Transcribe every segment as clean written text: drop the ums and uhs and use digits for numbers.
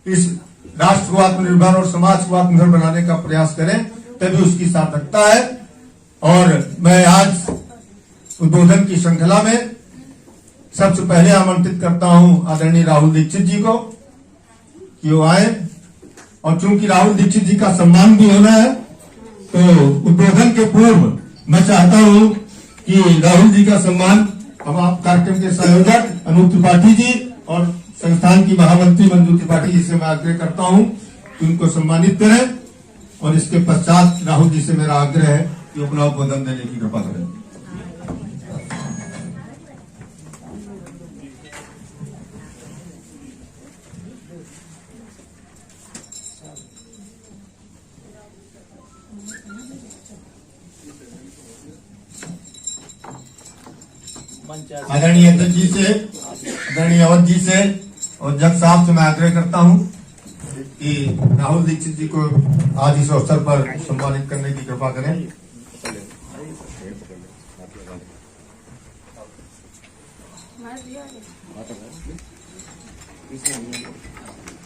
इस राष्ट्र को आत्मनिर्भर और समाज को आत्मनिर्भर बनाने का प्रयास करें, तभी उसकी सार्थकता है। और मैं आज उद्बोधन की श्रृंखला में सबसे पहले आमंत्रित करता हूं आदरणीय राहुल दीक्षित जी को कि वो आए, और चूंकि राहुल दीक्षित जी का सम्मान भी होना है, तो उद्बोधन के पूर्व मैं चाहता हूं कि राहुल जी का सम्मान हम आप कार्यक्रम के संयोजक अनूप त्रिपाठी जी और संस्थान की महामंत्री मंजू त्रिपाठी जी से मैं आग्रह करता हूं कि उनको सम्मानित करें, और इसके पश्चात राहुल जी से मेरा आग्रह है कि अपना उद्बोधन देने की कृपा करें। आदरणीय अध्यक्ष जी से, आदरणीय अवध जी से और जग साहब से मैं आग्रह करता हूं कि राहुल दीक्षित जी को आज इस अवसर पर सम्मानित करने की कृपा करें।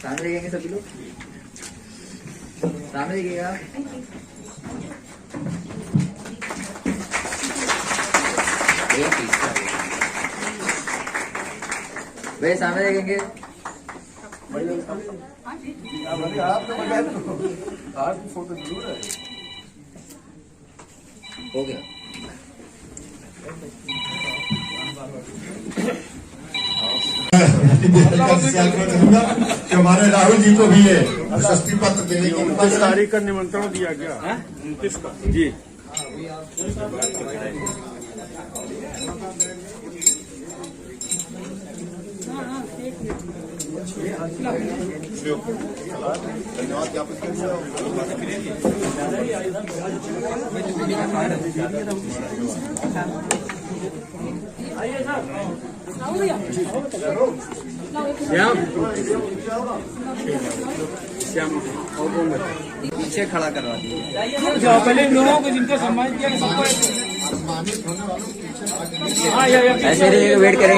सामने देखेंगे सभी लोग, सामने देखिएगा। वे सामने देखेंगे। फोटो जरूर है। हो गया। कि हमारे राहुल जी को भी ये प्रशस्ति पत्र देने की 29 तारीख का निमंत्रण दिया गया। 29 का जी। धन्यवाद ज्ञापित श्याम पीछे खड़ा करवा दिए। पहले इन लोगों को जिनका सम्मान किया सबको ऐसे वेट करें।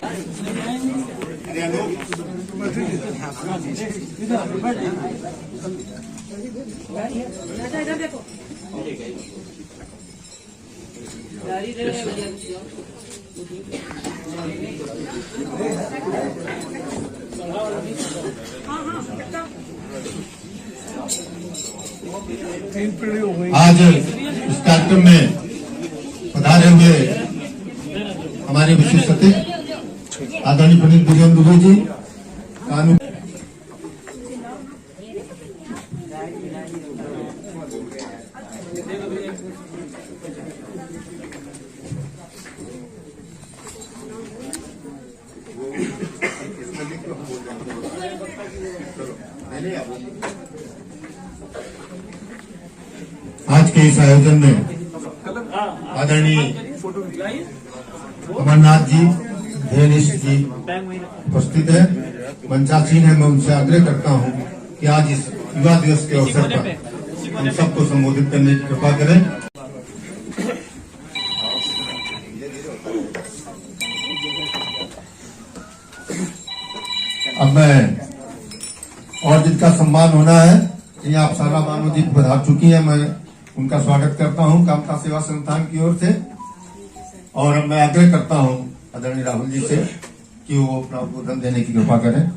आज इस कार्यक्रम में पधारे हुए हमारे विशिष्ट अतिथि आदरणीय पंडित विजय दुबे जी, कानून आज के इस आयोजन में आदरणीय अमरनाथ जी, धेनिश जी उपस्थित है, मंचासीन है। मैं उनसे आग्रह करता हूं कि आज इस युवा दिवस के अवसर पर हम सबको संबोधित करने की कृपा करें। अब मैं और जिनका सम्मान होना है, ये आप सारा मानव जी पधार चुकी है, मैं उनका स्वागत करता हूं कामता सेवा संस्थान की ओर से। और अब मैं आग्रह करता हूं आदरणीय राहुल जी से कि वो अपना उद्बोधन देने की कृपा करें।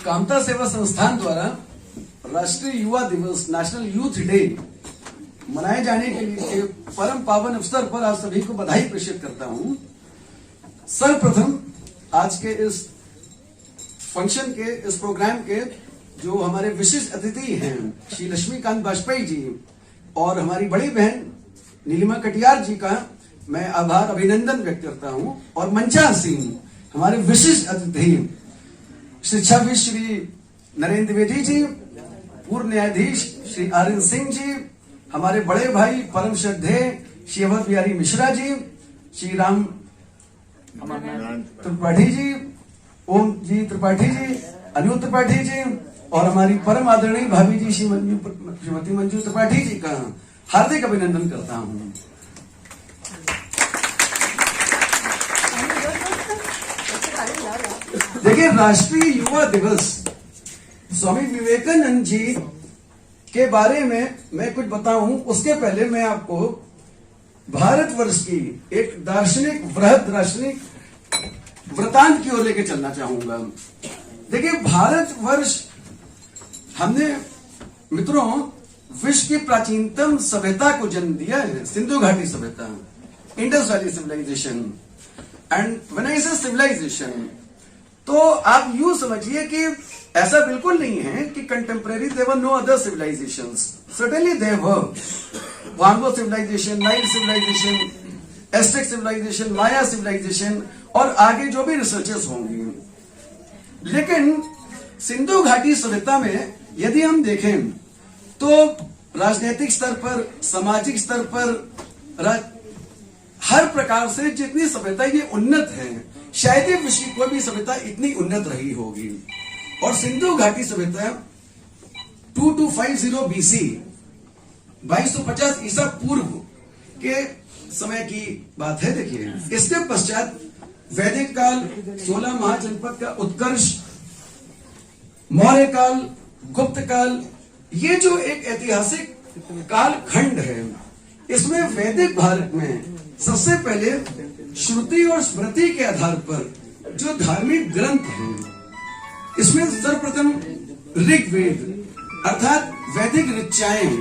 कामता सेवा संस्थान द्वारा राष्ट्रीय युवा दिवस नेशनल यूथ डे मनाए जाने के लिए परम पावन अवसर पर आप सभी को बधाई प्रेषित करता हूं। सर्वप्रथम आज के इस फंक्शन के, इस प्रोग्राम के जो हमारे विशिष्ट अतिथि हैं श्री लक्ष्मीकांत वाजपेयी जी और हमारी बड़ी बहन नीलिमा कटियार जी का मैं आभार अभिनंदन व्यक्त करता हूं। और मंचासीन हमारे विशिष्ट अतिथि शिक्षाविद श्री नरेंद्र द्विवेदी जी, पूर्व न्यायाधीश श्री आर्यन सिंह जी, हमारे बड़े भाई परम श्रद्धेय श्री अवध बिहारी मिश्रा जी, श्री राम त्रिपाठी जी, ओम जी त्रिपाठी जी, अनिल त्रिपाठी जी और हमारी परम आदरणीय भाभी जी श्रीमती मंजू त्रिपाठी जी का हार्दिक अभिनंदन करता हूं। देखिए, राष्ट्रीय युवा दिवस, स्वामी विवेकानंद जी के बारे में मैं कुछ बताऊं, उसके पहले मैं आपको भारतवर्ष की एक दार्शनिक, वृहद दार्शनिक वृतांत की ओर लेके चलना चाहूंगा। देखिए, भारतवर्ष हमने मित्रों विश्व की प्राचीनतम सभ्यता को जन्म दिया है, सिंधु घाटी सभ्यता, Indus valley civilization. And when I say civilization, तो आप यूं समझिए कि ऐसा बिल्कुल नहीं है कि contemporary there were no other civilizations, certainly there were Huang Ho civilization, Nile civilization, Aztec civilization, Maya civilization और आगे जो भी रिसर्चेस होंगी। लेकिन सिंधु घाटी सभ्यता में यदि हम देखें तो राजनीतिक स्तर पर, सामाजिक स्तर पर, हर प्रकार से जितनी सभ्यता ये उन्नत है, शायद ही विश्व की कोई भी सभ्यता इतनी उन्नत रही होगी। और सिंधु घाटी सभ्यता 2250 BC, 2250 ईसा पूर्व के समय की बात है। देखिए, इसके पश्चात वैदिक काल, 16 महाजनपद का उत्कर्ष, मौर्य काल, गुप्त काल, ये जो एक ऐतिहासिक कालखंड है, इसमें वैदिक भारत में सबसे पहले श्रुति और स्मृति के आधार पर जो धार्मिक ग्रंथ हैं, इसमें सर्वप्रथम ऋग्वेद अर्थात वैदिक ऋचाएं,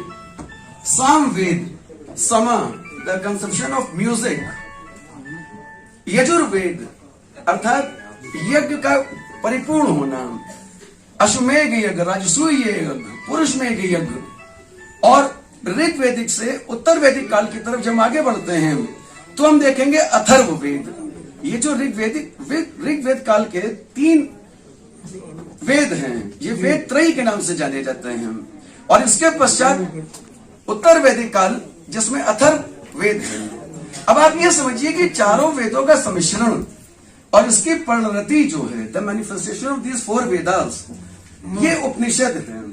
सामवेद, समा the conception of music, Yajurveda अर्थात यज्ञ का परिपूर्ण होना, अश्वमेघ यज्ञ, राजसूय यज्ञ, पुरुषमेघ यज्ञ। और ऋग्वेदिक से उत्तर वैदिक काल की तरफ जब आगे बढ़ते हैं तो हम देखेंगे अथर्ववेद। ये जो ऋग्वेद काल के 3 वेद हैं, ये वेद त्रयी के नाम से जाने जाते हैं। और इसके पश्चात उत्तर वैदिक काल, जिसमें अथर्ववेद है। अब आप ये समझिए कि चारों वेदों का सम्मिश्रण और इसकी परिणति जो है, the manifestation of these 4 Vedas, ये उपनिषद है।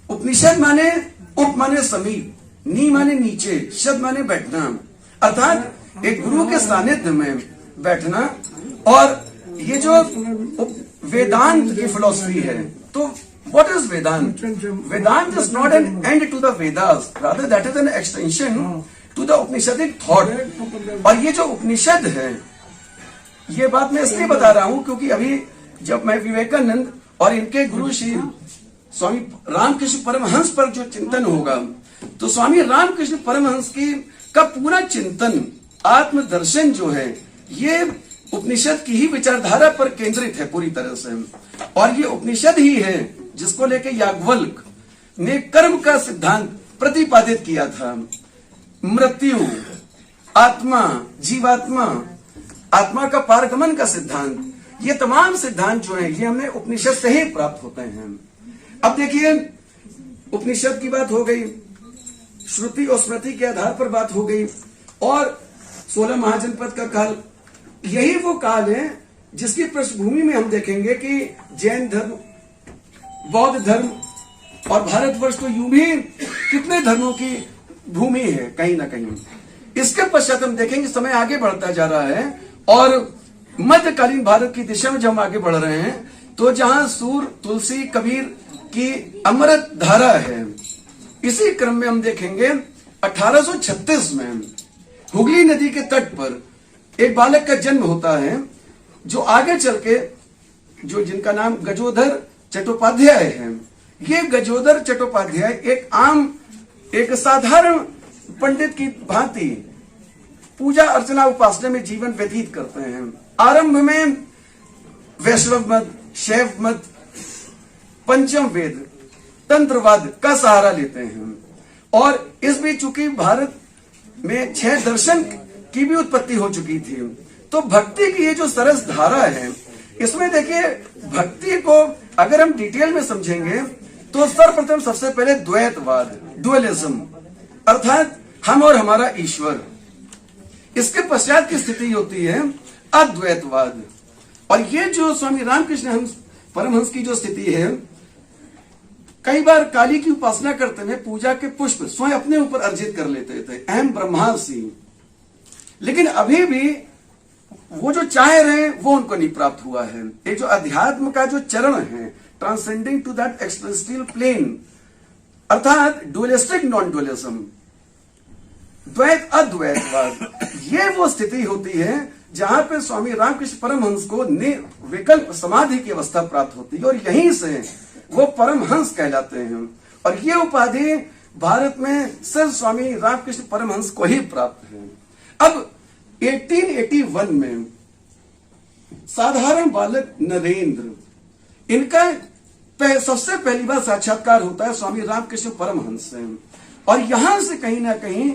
उपनिषद माने उप माने समीप, नी माने नीचे, शद माने बैठना, अर्थात एक गुरु के सानिध्य में बैठना। और ये जो वेदांत की फिलॉसफी है, तो what is Vedanta? Vedanta is not an end to the Vedas, rather that is an extension to the Upanishadic thought. और ये जो उपनिषद है, ये बात मैं इसलिए बता रहा हूं क्योंकि अभी जब मैं विवेकानंद और इनके गुरु श्री स्वामी रामकृष्ण परमहंस पर जो चिंतन होगा, तो स्वामी रामकृष्ण परमहंस का पूरा चिंतन, आत्मदर्शन जो है, ये उपनिषद की ही विचारधारा पर केंद्रित है पूरी तरह से। और ये उपनिषद ही है जिसको लेके याज्ञवल्क्य ने कर्म का सिद्धांत प्रतिपादित किया था। मृत्यु, आत्मा, जीवात्मा, आत्मा का पारगमन का सिद्धांत, ये तमाम सिद्धांत जो है, ये हमें उपनिषद से ही प्राप्त होते हैं। अब देखिए, उपनिषद की बात हो गई, श्रुति और स्मृति के आधार पर बात हो गई, और 16 महाजनपद का काल, यही वो काल है जिसकी पृष्ठभूमि में हम देखेंगे कि जैन धर्म, बौद्ध धर्म और भारतवर्ष तो यूं भी कितने धर्मों की भूमि है कहीं ना कहीं। इसके पश्चात हम देखेंगे समय आगे बढ़ता जा रहा है, और मध्यकालीन भारत की दिशा में जब हम आगे बढ़ रहे हैं, तो जहां सूर, तुलसी, कबीर की अमृत धारा है, इसी क्रम में हम देखेंगे 1836 में हुगली नदी के तट पर एक बालक का जन्म होता है, जो आगे चल के, जो जिनका नाम गजोधर चट्टोपाध्याय है। ये गजोधर चट्टोपाध्याय एक साधारण पंडित की भांति पूजा अर्चना उपासना में जीवन व्यतीत करते हैं। आरंभ में वैष्णव मत, शैव मत, पंचम वेद, तंत्रवाद का सहारा लेते हैं। और इस बीच चूंकि भारत में 6 दर्शन की भी उत्पत्ति हो चुकी थी, तो भक्ति की ये जो सरस धारा है, इसमें देखिए, भक्ति को अगर हम डिटेल में समझेंगे तो सर्वप्रथम सबसे पहले द्वैतवाद, डुअलिज्म, अर्थात हम और हमारा ईश्वर। इसके पश्चात की स्थिति होती है अद्वैतवाद। और ये जो स्वामी रामकृष्ण परमहंस की जो स्थिति है, कई बार काली की उपासना करते हुए पूजा के पुष्प स्वयं अपने ऊपर अर्जित कर लेते थे, अहम ब्रह्मास्मि। लेकिन अभी भी वो जो चाह रहे हैं वो उनको नहीं प्राप्त हुआ है। एक जो अध्यात्म का जो चरण है, ट्रांसेंडिंग टू दैट एक्सटेंसियल प्लेन, अर्थात डुअलिस्टिक नॉन डुअलिज्म, द्वैत अद्वैतवाद, ये वो स्थिति होती है जहां पे स्वामी रामकृष्ण परमहंस को विकल्प समाधि की अवस्था प्राप्त होती है और यहीं से वो परमहंस कहलाते हैं। और ये उपाधि भारत में सिर्फ स्वामी रामकृष्ण परमहंस को ही प्राप्त है। अब 1881 में साधारण बालक नरेंद्र, इनका सबसे पहली बार साक्षात्कार होता है स्वामी रामकृष्ण परमहंस से, और यहां से कहीं ना कहीं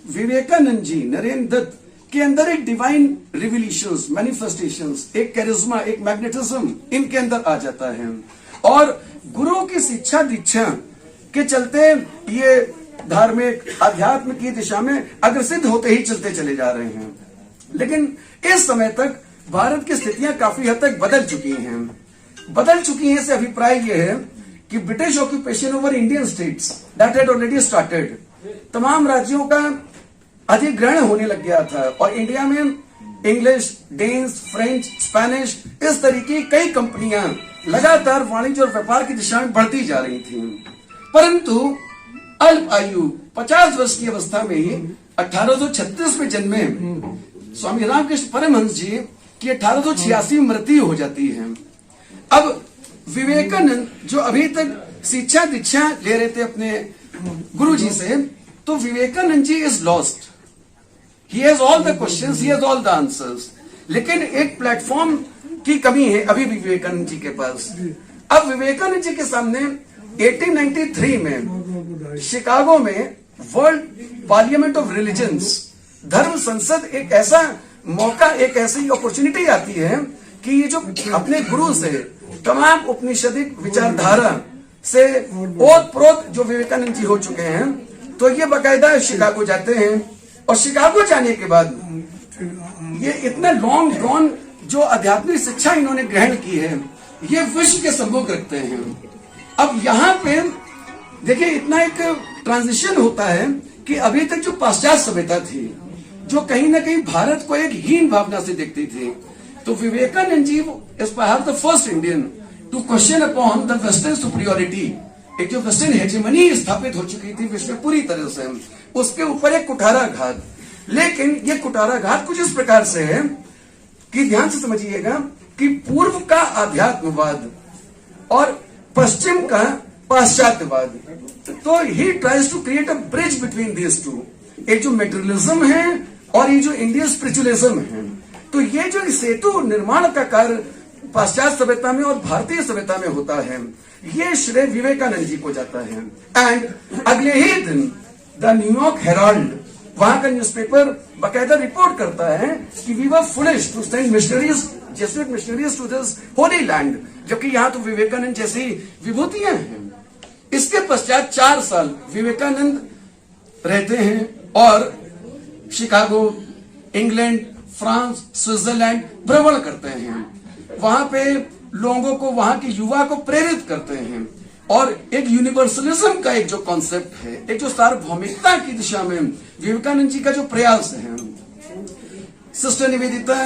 विवेकानंद जी, नरेंद्र दत्त के अंदर एक डिवाइन रिविलेशंस, मैनिफेस्टेशंस, एक कैरिज्मा, एक मैग्नेटिज्म इनके अंदर आ जाता है, और गुरु की शिक्षा दीक्षा के चलते ये धार्मिक अध्यात्म की दिशा में अग्रसित होते ही चलते चले जा रहे हैं। लेकिन इस समय तक भारत की स्थितियां काफी हद तक बदल चुकी हैं। इससे अभिप्राय यह है कि British occupation over Indian states that had already started, तमाम राज्यों का अधिग्रहण होने लग गया था, और इंडिया में इंग्लिश, डेन्स, फ्रेंच, स्पेनिश, इस तरीके कई कंपनियां लगातार वाणिज्य और व्यापार की दिशा में बढ़ती जा रही थी। परंतु अल्प आयु 50 वर्ष की अवस्था में ही 1836 में जन्मे स्वामी रामकृष्ण परमहंस जी की 1886 में मृत्यु हो जाती है। अब विवेकानंद जो अभी तक शिक्षा दीक्षा ले रहे थे अपने गुरु जी से, तो Vivekananda ji is lost, he has all the questions, he has all the answers, लेकिन एक प्लेटफॉर्म की कमी है अभी भी विवेकानंद जी के पास। अब विवेकानंद जी के सामने 1893 में शिकागो में वर्ल्ड पार्लियामेंट ऑफ रिलीजन्स, धर्म संसद, एक ऐसा मौका, एक ऐसी अपॉर्चुनिटी आती है कि ये जो अपने गुरु से तमाम उपनिषदिक विचारधारा से ओत प्रोत जो विवेकानंद जी हो चुके हैं, तो ये बाकायदा शिकागो जाते हैं, और शिकागो जाने के बाद ये इतना लॉन्ग ड्रॉन जो आध्यात्मिक शिक्षा इन्होंने ग्रहण की है, ये विश्व के सम्मुख रखते हैं। अब यहां पे देखिए इतना एक ट्रांजिशन होता है कि अभी तक जो पाश्चात्य सभ्यता थी, जो कहीं ना कहीं भारत को एक हीन भावना से देखती थी, तो Vivekananda ji is perhaps the first Indian to question upon the western superiority. एक जो वेस्टर्न हेजेमनी स्थापित हो चुकी थी विश्व में पूरी तरह से, उसके ऊपर एक कुठाराघात। लेकिन ये कुठाराघात कुछ इस प्रकार से है कि ध्यान से समझिएगा कि पूर्व का आध्यात्मवाद और पश्चिम का पाश्चात्यवाद, तो he tries to create a bridge between this two. एक जो मेटेरियलिज्म है और ये जो इंडियन स्पिरिचुअलिज्म है, तो ये जो सेतु निर्माण का कार्य पाश्चात्य सभ्यता में और भारतीय सभ्यता में होता है, ये श्रेय विवेकानंद जी को जाता है। एंड अगले ही दिन द न्यूयॉर्क हेराल्ड, वहां का न्यूज़पेपर बाकायदा रिपोर्ट करता है कि we were foolish to send missionaries, Jesuit missionaries to this holy land, जबकि यहां तो विवेकानंद जैसी विभूतियां हैं। इसके पश्चात 4 साल विवेकानंद रहते हैं और शिकागो, इंग्लैंड, फ्रांस, स्विट्जरलैंड भ्रमण करते हैं। वहां पे लोगों को, वहां के युवा को प्रेरित करते हैं, और एक यूनिवर्सलिज्म का एक जो कॉन्सेप्ट है, एक जो सार्वभौमिकता की दिशा में विवेकानंद जी का जो प्रयास है। सिस्टर निवेदिता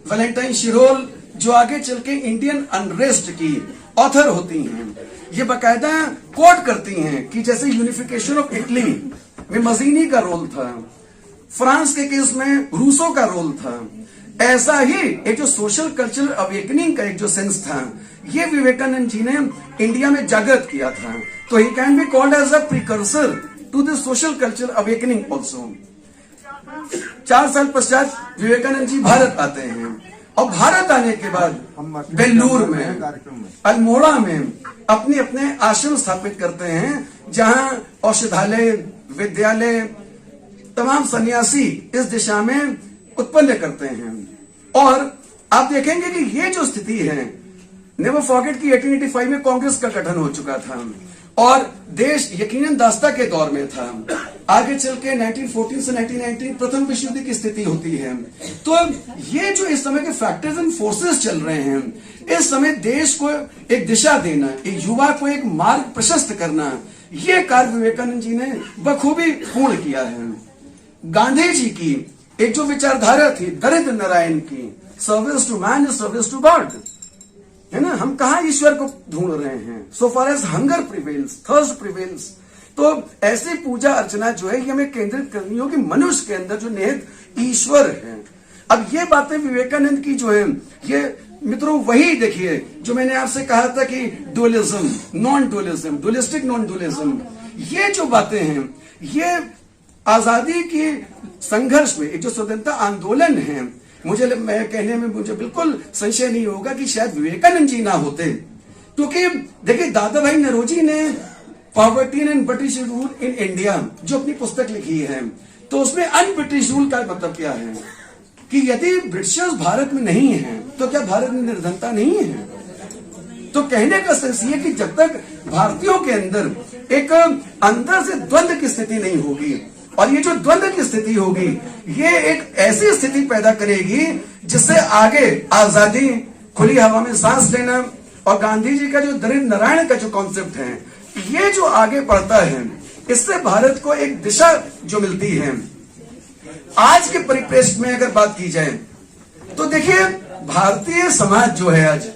वैलेंटाइन शिरोल जो आगे चल के इंडियन अनरेस्ट की ऑथर होती हैं, ये बाकायदा कोट करती हैं कि जैसे यूनिफिकेशन ऑफ इटली में मजीनी का रोल था, फ्रांस के केस में रूसो का रोल था, ऐसा ही एक जो सोशल कल्चरल अवेकनिंग का एक जो सेंस था, ये विवेकानंद जी ने इंडिया में जागृत किया था। तो he can be called as a precursor to the social cultural awakening also. 4 साल पश्चात विवेकानंद जी भारत आते हैं, और भारत आने के बाद बेल्लूर में, अल्मोड़ा में अपने अपने आश्रम स्थापित करते हैं, जहां औषधालय, विद्यालय, तमाम सन्यासी इस दिशा में उत्पन्न करते हैं। और आप देखेंगे कि ये जो स्थिति है, नेवर फॉरगेट कि 1885 में कांग्रेस का गठन हो चुका था और देश यकीनन दास्ता के दौर में था। आगे चल के 1914 से 1919 प्रथम विश्व युद्ध की स्थिति होती है। तो ये जो इस समय के फैक्टर्स एंड फोर्सेस चल रहे हैं, इस समय देश को एक दिशा देना, एक युवा को एक मार्ग प्रशस्त करना, ये कार्य विवेकानंद जी ने बखूबी पूर्ण किया है। गांधी जी की एक जो विचारधारा थी दरिद्र नारायण की, service to man is service to God, है ना। हम कहा ईश्वर को ढूंढ रहे हैं। So far as hunger prevails, thirst prevails, तो ऐसी पूजा अर्चना जो है ये हमें केंद्रित करनी होगी मनुष्य के अंदर जो निहित ईश्वर है। अब ये बातें विवेकानंद की जो है, ये मित्रों वही देखिए जो मैंने आपसे कहा था कि dualism, non dualism, dualistic non dualism, ये जो बातें हैं ये आजादी की संघर्ष में एक जो स्वतंत्रता आंदोलन है, मैं कहने में मुझे बिल्कुल संशय नहीं होगा कि शायद विवेकानंद जी ना होते, क्योंकि देखिए दादा भाई नौरोजी ने poverty and British rule in India जो अपनी पुस्तक लिखी है, तो उसमें अन ब्रिटिश रूल का मतलब क्या है कि यदि ब्रिटिशर्स भारत में नहीं है तो क्या भारत में निर्धनता नहीं है। तो कहने का सेंस ये कि जब तक भारतीयों के अंदर एक अंदर से द्वंद्व की स्थिति नहीं होगी, और ये जो द्वंद्व की स्थिति होगी ये एक ऐसी स्थिति पैदा करेगी जिससे आगे आजादी, खुली हवा में सांस लेना और गांधी जी का जो दरिद्र नारायण का जो कॉन्सेप्ट है ये जो आगे बढ़ता है, इससे भारत को एक दिशा जो मिलती है। आज के परिप्रेक्ष्य में अगर बात की जाए तो देखिए भारतीय समाज जो है आज,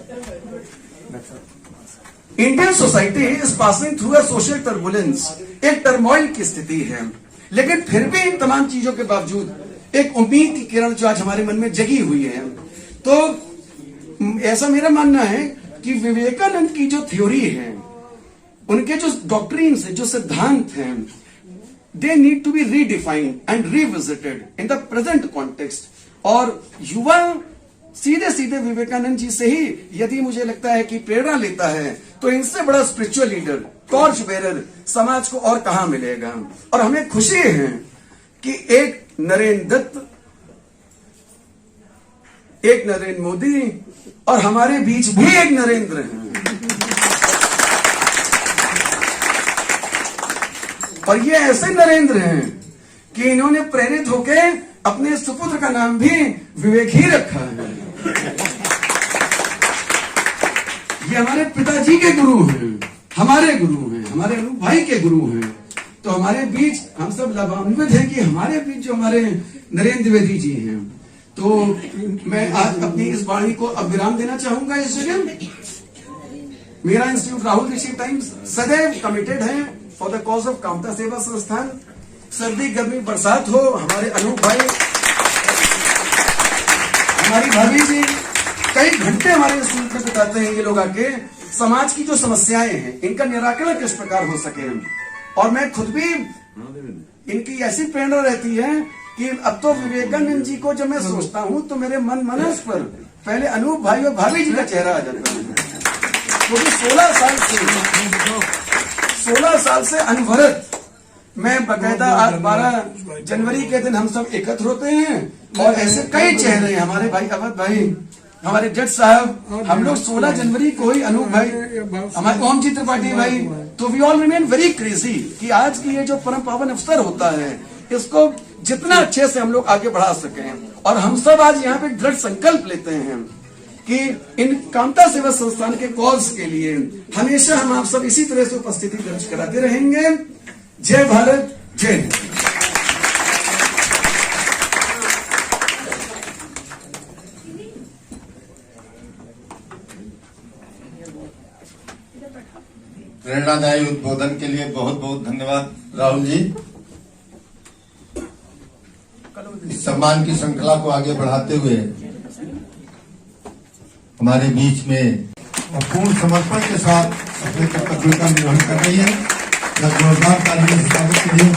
Indian society is passing through a social turbulence, एक टर्मोइल की स्थिति है, लेकिन फिर भी इन तमाम चीजों के बावजूद एक उम्मीद की किरण जो आज हमारे मन में जगी हुई है। तो ऐसा मेरा मानना है कि विवेकानंद की जो थ्योरी है, उनके जो डॉक्ट्रिन्स है, जो सिद्धांत हैं, they need to be redefined and revisited in the present context. और युवा सीधे सीधे विवेकानंद जी से ही यदि मुझे लगता है कि प्रेरणा लेता है तो इनसे बड़ा स्पिरिचुअल लीडर, टॉर्च बेरर समाज को और कहां मिलेगा। और हमें खुशी है कि एक नरेंद्र दत्त, एक नरेंद्र मोदी और हमारे बीच भी एक नरेंद्र है, और ये ऐसे नरेंद्र हैं कि इन्होंने प्रेरित होकर अपने सुपुत्र का नाम भी विवेक ही रखा है। ये हमारे पिताजी के गुरु हैं, हमारे गुरु हैं, हमारे अनूप भाई के गुरु हैं। तो हमारे बीच हम सब लाभान्वित हैं कि हमारे बीच जो हमारे नरेंद्र द्विवेदी जी हैं। तो मैं आज अपनी इस वाणी को अब विराम देना चाहूंगा। इस जगह मेरा इंस्टीट्यूट राहुल ऋषि टाइम्स सदैव कमिटेड है for the cause of Kamta सेवा संस्थान। सर्दी गर्मी बरसात हो, हमारे अनूप भाई, हमारी भाभी जी कई घंटे हमारे इंस्टीट्यूट में बिताते हैं। ये लोग आके समाज की जो समस्याएं हैं इनका निराकरण किस प्रकार हो सके, और मैं खुद भी इनकी ऐसी प्रेरणा रहती है कि अब तो विवेकानंद जी को जब मैं सोचता हूं तो मेरे मनस पर पहले अनूप भाई और भाभी जी का चेहरा आ जाता है, क्योंकि 16 साल से अनवरत मैं बकायदा आज 12 जनवरी के दिन हम सब एकत्र होते हैं, और ऐसे कई चेहरे हैं, हमारे भाई अवध भाई, हमारे जज साहब, हम लोग 16 जनवरी को ही अनूप भाई, हमारे ओम जी त्रिपाठी भाई, तो we all remain very crazy कि आज की ये जो परम पावन अवसर होता है इसको जितना अच्छे से हम लोग आगे बढ़ा सकें। और हम सब आज यहाँ पे दृढ़ संकल्प लेते हैं कि इन कामता सेवा संस्थान के कॉज के लिए हमेशा हम आप सब इसी तरह से उपस्थिति दर्ज कराते रहेंगे। जय भारत, जय हिंद। प्रेरणादायी उद्बोधन के लिए बहुत बहुत धन्यवाद राहुल जी। इस सम्मान की श्रृंखला को आगे बढ़ाते हुए हमारे बीच में पूर्ण समर्पण के साथ अपने कर्तव्य का निर्वहन कर रही है। जोरदार तालियों से स्वागत के लिए